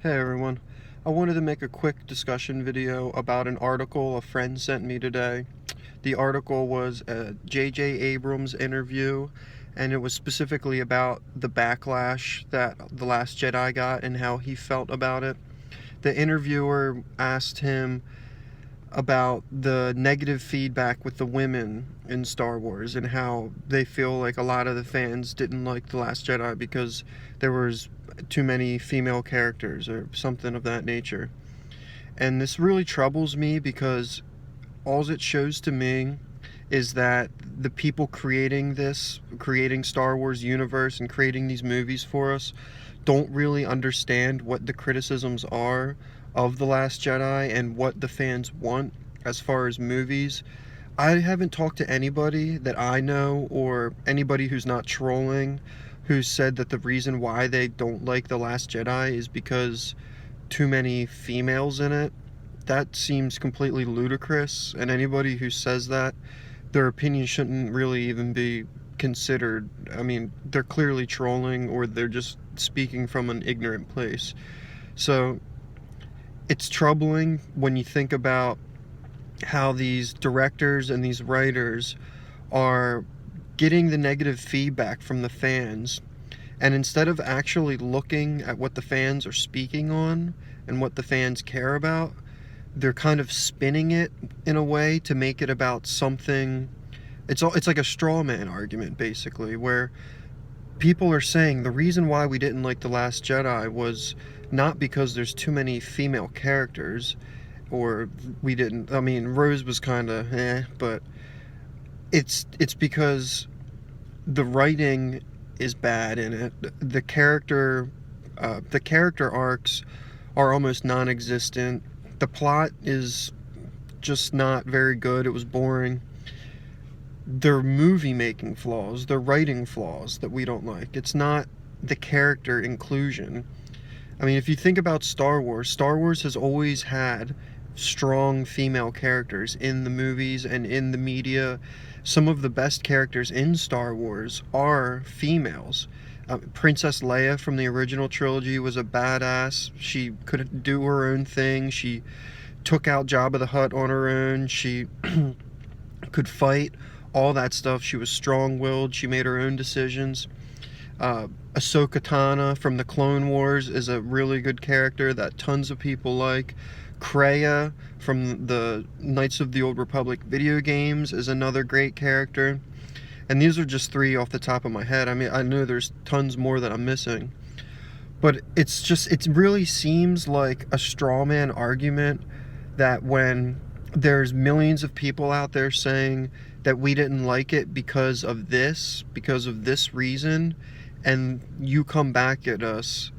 Hey everyone, I wanted to make a quick discussion video about an article a friend sent me today. The article was a JJ Abrams interview, and it was specifically about the backlash that The Last Jedi got and how he felt about it. The interviewer asked him about the negative feedback with the women in Star Wars and how they feel like a lot of the fans didn't like The Last Jedi because there was too many female characters or something of that nature. And this really troubles me because all it shows to me is that the people creating Star Wars universe and creating these movies for us, don't really understand what the criticisms are of The Last Jedi and what the fans want as far as movies. I haven't talked to anybody that I know or anybody who's not trolling who said that the reason why they don't like The Last Jedi is because too many females in it. That seems completely ludicrous, and anybody who says that, their opinion shouldn't really even be considered. I mean, they're clearly trolling or they're just speaking from an ignorant place. So it's troubling when you think about how these directors and these writers are getting the negative feedback from the fans, and instead of actually looking at what the fans are speaking on and what the fans care about, they're kind of spinning it in a way to make it about something. It's like a straw man argument, basically, where people are saying the reason why we didn't like The Last Jedi was not because there's too many female characters, or we didn't. I mean, Rose was kind of but it's because the writing is bad in it. The character arcs are almost non-existent. The plot is just not very good. It was boring. There are movie making flaws, there are writing flaws that we don't like. It's not the character inclusion. I mean, if you think about Star Wars has always had strong female characters in the movies and in the media. Some of the best characters in Star Wars are females. Princess Leia from the original trilogy was a badass. She could do her own thing. She took out Jabba the Hutt on her own. She could fight, all that stuff. She was strong-willed. She made her own decisions. Ahsoka Tano from the Clone Wars is a really good character that tons of people like. Kreia from the Knights of the Old Republic video games is another great character. And these are just three off the top of my head. I mean, I know there's tons more that I'm missing. But it really seems like a straw man argument that when there's millions of people out there saying that we didn't like it because of this reason, and you come back at us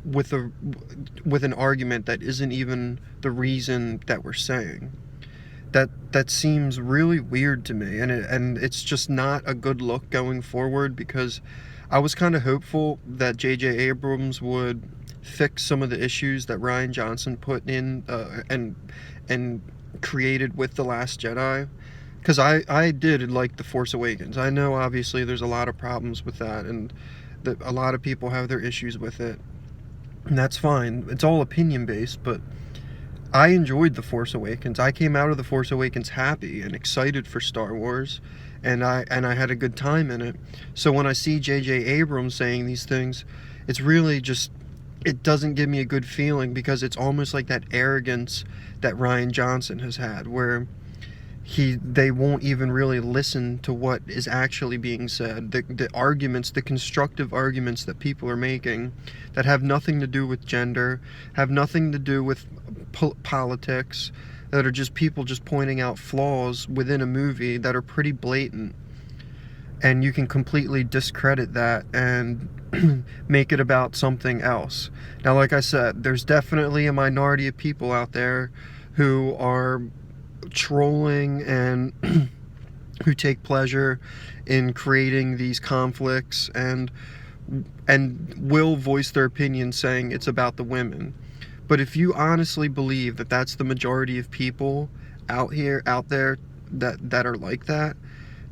with an argument that isn't even the reason that we're saying. That seems really weird to me, and it's just not a good look going forward, because I was kind of hopeful that JJ Abrams would fix some of the issues that Rian Johnson put in and created with The Last Jedi, because I did like The Force Awakens. I know obviously there's a lot of problems with that, and that a lot of people have their issues with it, and that's fine. It's all opinion based, but I enjoyed The Force Awakens. I came out of The Force Awakens happy and excited for Star Wars, and I had a good time in it. So when I see JJ Abrams saying these things, it's really just, it doesn't give me a good feeling, because it's almost like that arrogance that Rian Johnson has had, where they won't even really listen to what is actually being said. The arguments, the constructive arguments that people are making that have nothing to do with gender, have nothing to do with politics, that are just people just pointing out flaws within a movie that are pretty blatant. And you can completely discredit that and make it about something else. Now, like I said, there's definitely a minority of people out there who are trolling and who take pleasure in creating these conflicts and will voice their opinion saying it's about the women. But if you honestly believe that that's the majority of people out there that are like that,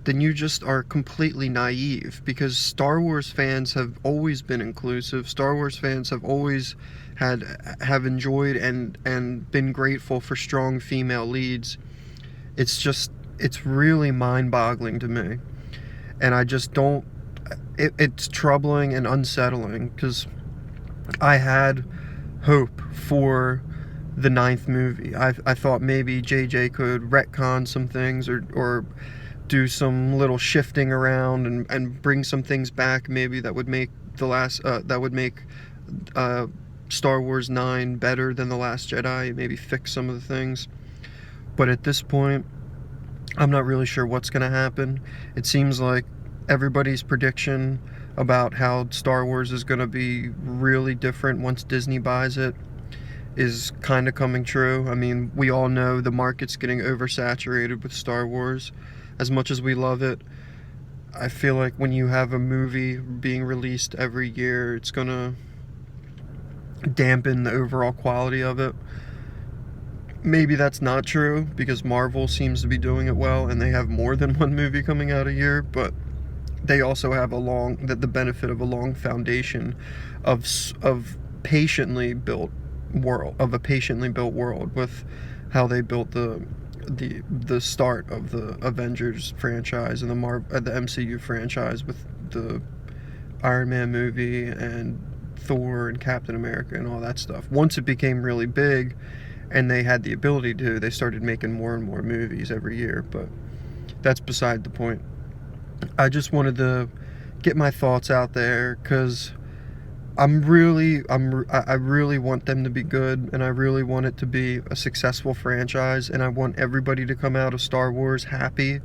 then you just are completely naive, because Star Wars fans have always been inclusive. Star Wars fans have always have enjoyed and been grateful for strong female leads. It's really mind-boggling to me, and I just don't. It's troubling and unsettling, because I had hope for the ninth movie. I thought maybe JJ could retcon some things, or do some little shifting around and bring some things back, maybe that would make Star Wars 9 better than The Last Jedi, maybe fix some of the things. But at this point, I'm not really sure what's going to happen. It seems like everybody's prediction about how Star Wars is going to be really different once Disney buys it is kind of coming true. I mean, we all know the market's getting oversaturated with Star Wars. As much as we love it, I feel like when you have a movie being released every year, it's going to dampen the overall quality of it. Maybe that's not true, because Marvel seems to be doing it well, and they have more than one movie coming out a year, but they also have the benefit of a long foundation of patiently built world, with how they built the start of the Avengers franchise and the MCU franchise with the Iron Man movie and Thor and Captain America and all that stuff. Once it became really big and they had the ability to, they started making more and more movies every year, but that's beside the point. I just wanted to get my thoughts out there, because I really want them to be good, and I really want it to be a successful franchise, and I want everybody to come out of Star Wars happy.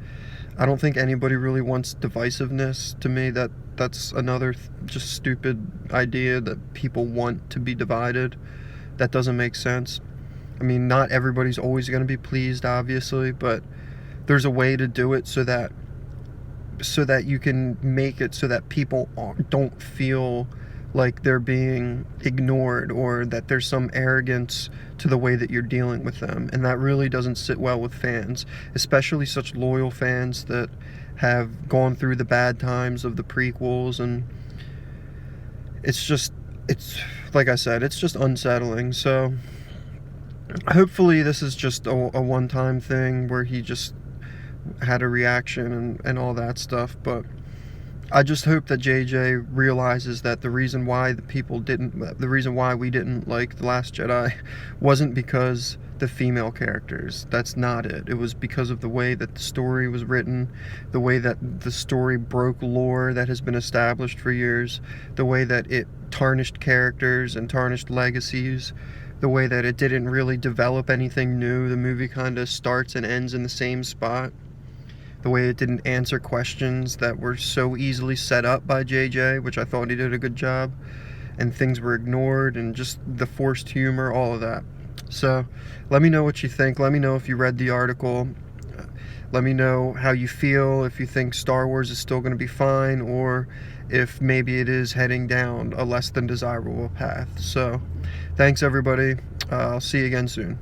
I don't think anybody really wants divisiveness. To me, that's another just stupid idea, that people want to be divided. That doesn't make sense. I mean, not everybody's always going to be pleased, obviously, but there's a way to do it so that you can make it so that people don't feel like they're being ignored, or that there's some arrogance to the way that you're dealing with them. And that really doesn't sit well with fans, especially such loyal fans that have gone through the bad times of the prequels. And it's like I said, it's just unsettling. So hopefully this is just a one-time thing where he just had a reaction and all that stuff. But I just hope that JJ realizes that the reason why we didn't like The Last Jedi wasn't because the female characters. That's not it. It was because of the way that the story was written, the way that the story broke lore that has been established for years, the way that it tarnished characters and tarnished legacies, the way that it didn't really develop anything new. The movie kind of starts and ends in the same spot. The way it didn't answer questions that were so easily set up by JJ, which I thought he did a good job, and things were ignored, and just the forced humor, all of that. So let me know what you think. Let me know if you read the article. Let me know how you feel, if you think Star Wars is still going to be fine, or if maybe it is heading down a less than desirable path. So thanks, everybody. I'll see you again soon.